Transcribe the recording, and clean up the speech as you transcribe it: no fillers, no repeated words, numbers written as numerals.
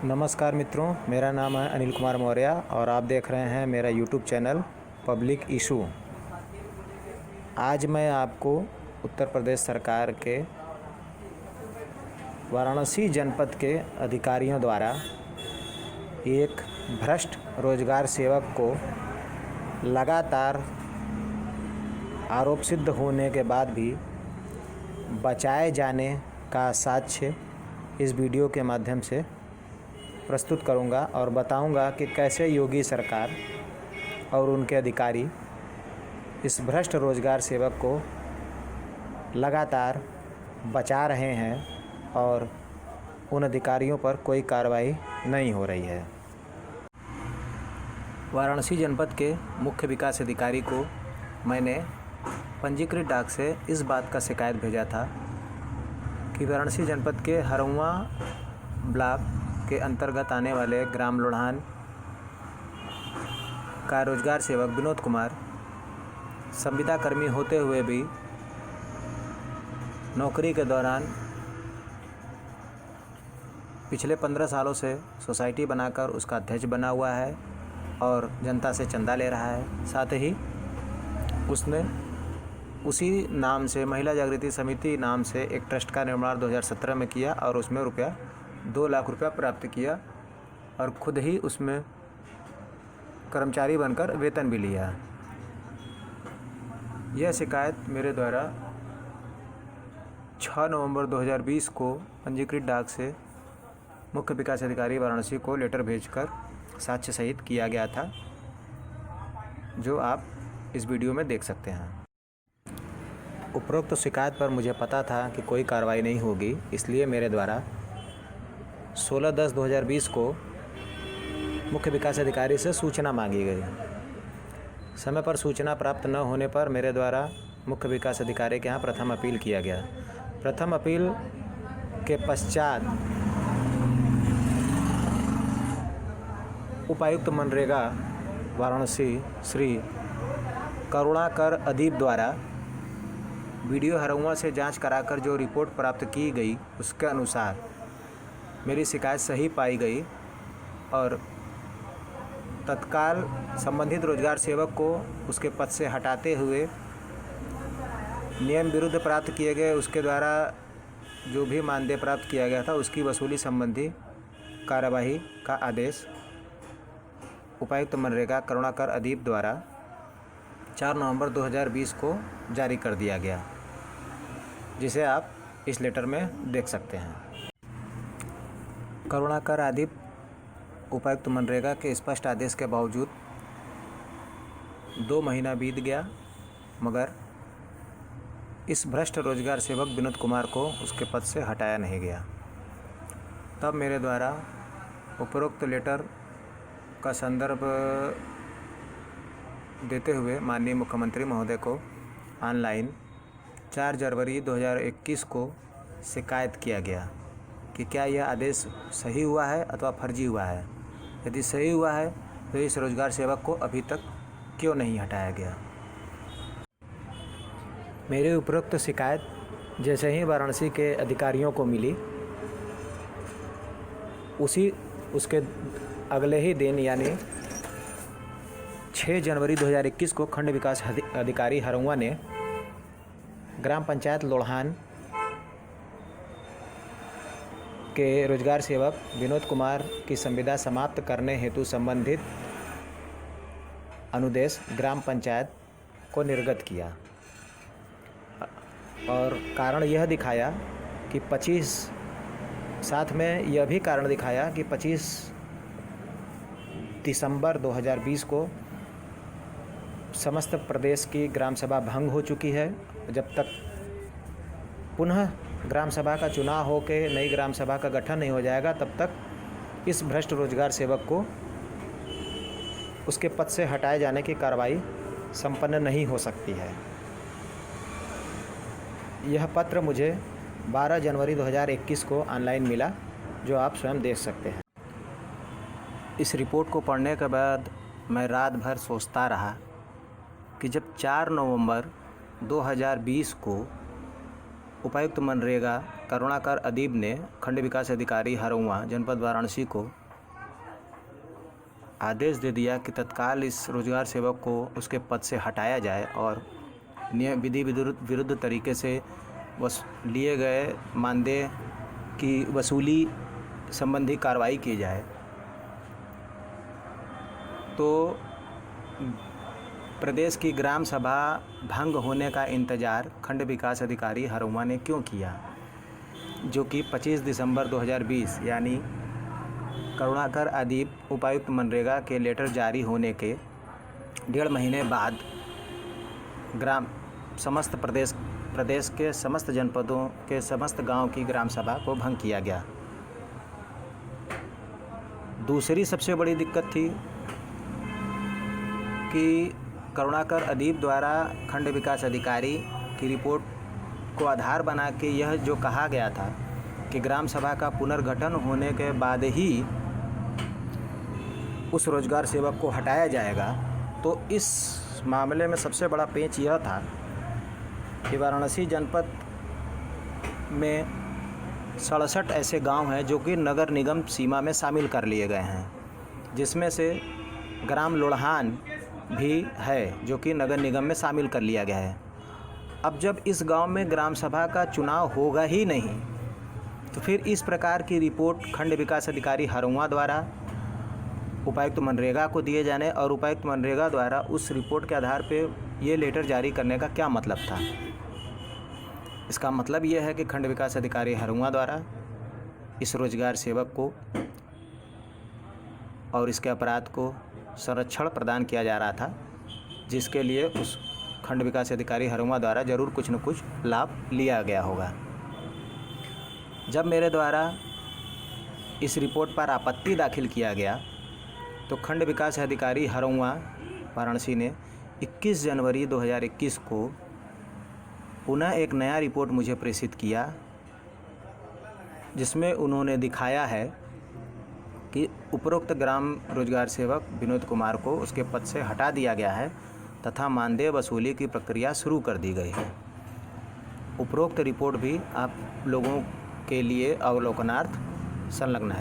नमस्कार मित्रों, मेरा नाम है अनिल कुमार मौर्य और आप देख रहे हैं मेरा यूट्यूब चैनल पब्लिक इशू। आज मैं आपको उत्तर प्रदेश सरकार के वाराणसी जनपद के अधिकारियों द्वारा एक भ्रष्ट रोजगार सेवक को लगातार आरोप सिद्ध होने के बाद भी बचाए जाने का साक्ष्य इस वीडियो के माध्यम से प्रस्तुत करूंगा और बताऊंगा कि कैसे योगी सरकार और उनके अधिकारी इस भ्रष्ट रोजगार सेवक को लगातार बचा रहे हैं और उन अधिकारियों पर कोई कार्रवाई नहीं हो रही है। वाराणसी जनपद के मुख्य विकास अधिकारी को मैंने पंजीकृत डाक से इस बात का शिकायत भेजा था कि वाराणसी जनपद के हरौआ ब्लॉक के अंतर्गत आने वाले ग्राम लोढ़ान का रोजगार सेवक विनोद कुमार संविदा कर्मी होते हुए भी नौकरी के दौरान पिछले 15 सालों से सोसाइटी बनाकर उसका अध्यक्ष बना हुआ है और जनता से चंदा ले रहा है। साथ ही उसने उसी नाम से महिला जागृति समिति नाम से एक ट्रस्ट का निर्माण 2017 में किया और उसमें 2 लाख रुपया प्राप्त किया और खुद ही उसमें कर्मचारी बनकर वेतन भी लिया। यह शिकायत मेरे द्वारा 6 नवंबर 2020 को पंजीकृत डाक से मुख्य विकास अधिकारी वाराणसी को लेटर भेजकर साक्ष्य सहित किया गया था, जो आप इस वीडियो में देख सकते हैं। उपरोक्त शिकायत पर मुझे पता था कि कोई कार्रवाई नहीं होगी, इसलिए मेरे द्वारा 16/10/2020 को मुख्य विकास अधिकारी से सूचना मांगी गई। समय पर सूचना प्राप्त न होने पर मेरे द्वारा मुख्य विकास अधिकारी के यहाँ प्रथम अपील किया गया। प्रथम अपील के पश्चात उपायुक्त मनरेगा वाराणसी श्री करुणाकर अदीप द्वारा वीडियो हरौआ से जांच कराकर जो रिपोर्ट प्राप्त की गई उसके अनुसार मेरी शिकायत सही पाई गई और तत्काल संबंधित रोजगार सेवक को उसके पद से हटाते हुए नियम विरुद्ध प्राप्त किए गए उसके द्वारा जो भी मानदेय प्राप्त किया गया था उसकी वसूली संबंधी कार्यवाही का आदेश उपायुक्त मनरेगा करुणाकर अदीप द्वारा 4 नवंबर 2020 को जारी कर दिया गया, जिसे आप इस लेटर में देख सकते हैं। करुणाकर अदीप उपायुक्त मनरेगा के स्पष्ट आदेश के बावजूद 2 महीना बीत गया, मगर इस भ्रष्ट रोजगार सेवक विनोद कुमार को उसके पद से हटाया नहीं गया। तब मेरे द्वारा उपरोक्त लेटर का संदर्भ देते हुए माननीय मुख्यमंत्री महोदय को ऑनलाइन 4 जनवरी 2021 को शिकायत किया गया कि क्या यह आदेश सही हुआ है अथवा फर्जी हुआ है। यदि सही हुआ है तो इस रोजगार सेवक को अभी तक क्यों नहीं हटाया गया। मेरी उपरोक्त शिकायत जैसे ही वाराणसी के अधिकारियों को मिली, उसके अगले ही दिन यानी 6 जनवरी 2021 को खंड विकास अधिकारी हरौआ ने ग्राम पंचायत लोढ़ान के रोजगार सेवक विनोद कुमार की संविदा समाप्त करने हेतु संबंधित अनुदेश ग्राम पंचायत को निर्गत किया और कारण यह दिखाया कि 25 साथ में यह भी कारण दिखाया कि 25 दिसंबर 2020 को समस्त प्रदेश की ग्राम सभा भंग हो चुकी है। जब तक पुनः ग्राम सभा का चुनाव हो के नई ग्राम सभा का गठन नहीं हो जाएगा, तब तक इस भ्रष्ट रोजगार सेवक को उसके पद से हटाए जाने की कार्रवाई संपन्न नहीं हो सकती है। यह पत्र मुझे 12 जनवरी 2021 को ऑनलाइन मिला, जो आप स्वयं देख सकते हैं। इस रिपोर्ट को पढ़ने के बाद मैं रात भर सोचता रहा कि जब 4 नवंबर 2020 को उपायुक्त मनरेगा करुणाकर अदीब ने खंड विकास अधिकारी हरौआ जनपद वाराणसी को आदेश दे दिया कि तत्काल इस रोजगार सेवक को उसके पद से हटाया जाए और विधि विरुद्ध तरीके से लिए गए मानदेय की वसूली संबंधी कार्रवाई की जाए। तो प्रदेश की ग्राम सभा भंग होने का इंतज़ार खंड विकास अधिकारी हरौआ ने क्यों किया, जो कि 25 दिसंबर 2020 यानी करुणाकर अदीब उपायुक्त मनरेगा के लेटर जारी होने के 1.5 महीने बाद समस्त प्रदेश के समस्त जनपदों के समस्त गांव की ग्राम सभा को भंग किया गया। दूसरी सबसे बड़ी दिक्कत थी कि करुणाकर अदीब द्वारा खंड विकास अधिकारी की रिपोर्ट को आधार बना के यह जो कहा गया था कि ग्राम सभा का पुनर्गठन होने के बाद ही उस रोजगार सेवक को हटाया जाएगा। तो इस मामले में सबसे बड़ा पेंच यह था कि वाराणसी जनपद में 67 ऐसे गांव हैं जो कि नगर निगम सीमा में शामिल कर लिए गए हैं, जिसमें से ग्राम लोढ़ान भी है जो कि नगर निगम में शामिल कर लिया गया है। अब जब इस गांव में ग्राम सभा का चुनाव होगा ही नहीं, तो फिर इस प्रकार की रिपोर्ट खंड विकास अधिकारी हरौआ द्वारा उपायुक्त मनरेगा को दिए जाने और उपायुक्त मनरेगा द्वारा उस रिपोर्ट के आधार पे ये लेटर जारी करने का क्या मतलब था। इसका मतलब ये है कि खंड विकास अधिकारी हरौआ द्वारा इस रोजगार सेवक को और इसके अपराध को संरक्षण प्रदान किया जा रहा था, जिसके लिए उस खंड विकास अधिकारी हरौआ द्वारा ज़रूर कुछ न कुछ लाभ लिया गया होगा। जब मेरे द्वारा इस रिपोर्ट पर आपत्ति दाखिल किया गया तो खंड विकास अधिकारी हरौआ वाराणसी ने 21 जनवरी 2021 को पुनः एक नया रिपोर्ट मुझे प्रेषित किया, जिसमें उन्होंने दिखाया है कि उपरोक्त ग्राम रोजगार सेवक विनोद कुमार को उसके पद से हटा दिया गया है तथा मानदेय वसूली की प्रक्रिया शुरू कर दी गई है। उपरोक्त रिपोर्ट भी आप लोगों के लिए अवलोकनार्थ संलग्न है।